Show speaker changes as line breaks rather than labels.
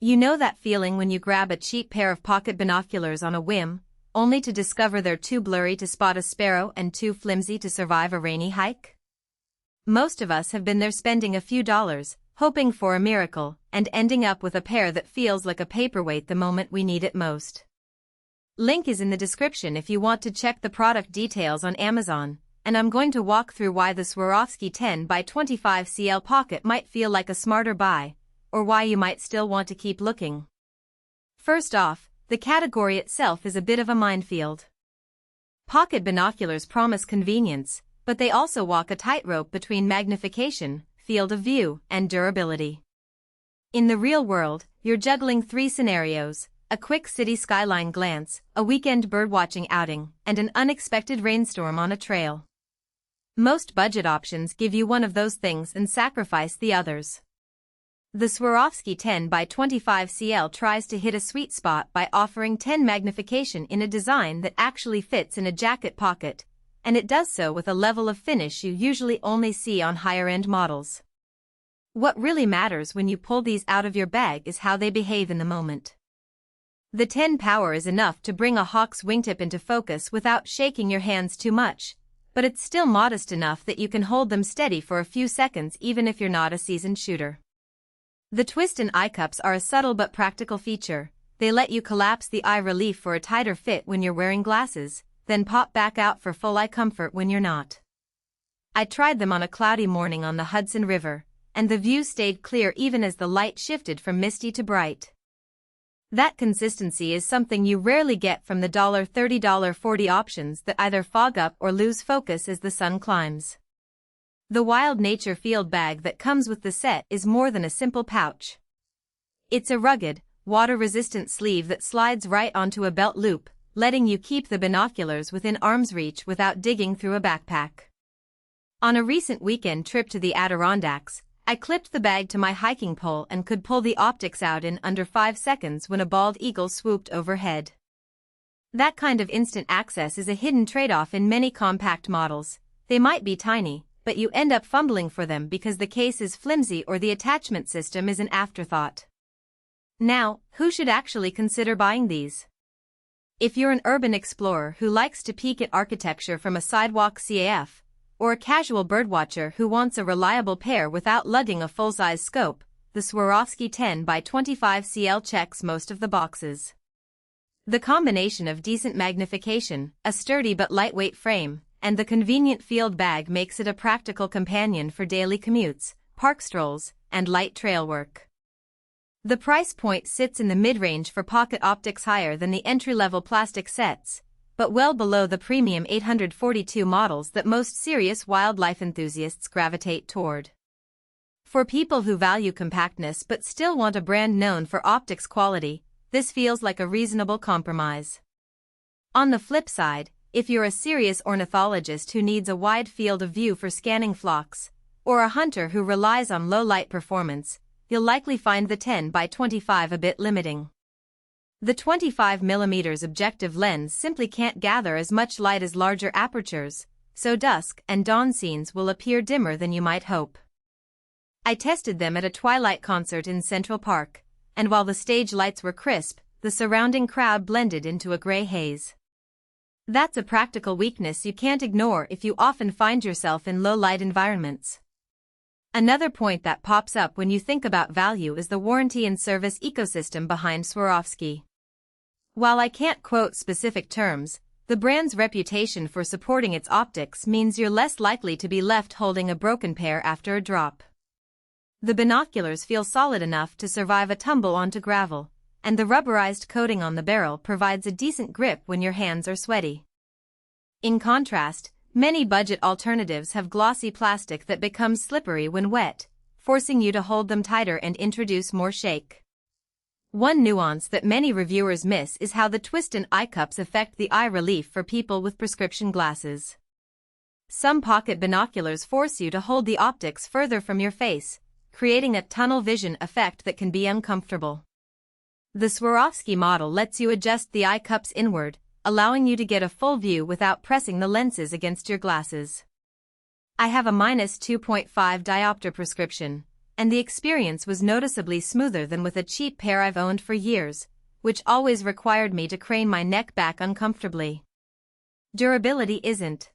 You know that feeling when you grab a cheap pair of pocket binoculars on a whim, only to discover they're too blurry to spot a sparrow and too flimsy to survive a rainy hike? Most of us have been there spending a few dollars, hoping for a miracle, and ending up with a pair that feels like a paperweight the moment we need it most. Link is in the description if you want to check the product details on Amazon, and I'm going to walk through why the Swarovski 10x25 CL pocket might feel like a smarter buy, or why you might still want to keep looking. First off, the category itself is a bit of a minefield. Pocket binoculars promise convenience, but they also walk a tightrope between magnification, field of view, and durability. In the real world, you're juggling three scenarios: a quick city skyline glance, a weekend birdwatching outing, and an unexpected rainstorm on a trail. Most budget options give you one of those things and sacrifice the others. The Swarovski 10x25 CL tries to hit a sweet spot by offering 10 magnification in a design that actually fits in a jacket pocket, and it does so with a level of finish you usually only see on higher-end models. What really matters when you pull these out of your bag is how they behave in the moment. The 10 power is enough to bring a hawk's wingtip into focus without shaking your hands too much, but it's still modest enough that you can hold them steady for a few seconds even if you're not a seasoned shooter. The twist and Eyecups are a subtle but practical feature. They let you collapse the eye relief for a tighter fit when you're wearing glasses, then pop back out for full eye comfort when you're not. I tried them on a cloudy morning on the Hudson River, and the view stayed clear even as the light shifted from misty to bright. That consistency is something you rarely get from the $30, $40 options that either fog up or lose focus as the sun climbs. The Wild Nature field bag that comes with the set is more than a simple pouch. It's a rugged, water-resistant sleeve that slides right onto a belt loop, letting you keep the binoculars within arm's reach without digging through a backpack. On a recent weekend trip to the Adirondacks, I clipped the bag to my hiking pole and could pull the optics out in under 5 seconds when a bald eagle swooped overhead. That kind of instant access is a hidden trade-off in many compact models. They might be tiny, but you end up fumbling for them because the case is flimsy or the attachment system is an afterthought. Now, who should actually consider buying these? If you're an urban explorer who likes to peek at architecture from a sidewalk CAF, or a casual birdwatcher who wants a reliable pair without lugging a full-size scope, the Swarovski 10x25 CL checks most of the boxes. The combination of decent magnification, a sturdy but lightweight frame, and the convenient field bag makes it a practical companion for daily commutes, park strolls, and light trail work. The price point sits in the mid-range for pocket optics, higher than the entry-level plastic sets, but well below the premium 842 models that most serious wildlife enthusiasts gravitate toward. For people who value compactness but still want a brand known for optics quality, this feels like a reasonable compromise. On the flip side, if you're a serious ornithologist who needs a wide field of view for scanning flocks, or a hunter who relies on low-light performance, you'll likely find the 10x25 a bit limiting. The 25mm objective lens simply can't gather as much light as larger apertures, so dusk and dawn scenes will appear dimmer than you might hope. I tested them at a twilight concert in Central Park, and while the stage lights were crisp, the surrounding crowd blended into a gray haze. That's a practical weakness you can't ignore if you often find yourself in low-light environments. Another point that pops up when you think about value is the warranty and service ecosystem behind Swarovski. While I can't quote specific terms, the brand's reputation for supporting its optics means you're less likely to be left holding a broken pair after a drop. The binoculars feel solid enough to survive a tumble onto gravel, and the rubberized coating on the barrel provides a decent grip when your hands are sweaty. In contrast, many budget alternatives have glossy plastic that becomes slippery when wet, forcing you to hold them tighter and introduce more shake. One nuance that many reviewers miss is how the twist and Eyecups affect the eye relief for people with prescription glasses. Some pocket binoculars force you to hold the optics further from your face, creating a tunnel vision effect that can be uncomfortable. The Swarovski model lets you adjust the Eyecups inward, allowing you to get a full view without pressing the lenses against your glasses. I have a -2.5 diopter prescription, and the experience was noticeably smoother than with a cheap pair I've owned for years, which always required me to crane my neck back uncomfortably. Durability isn't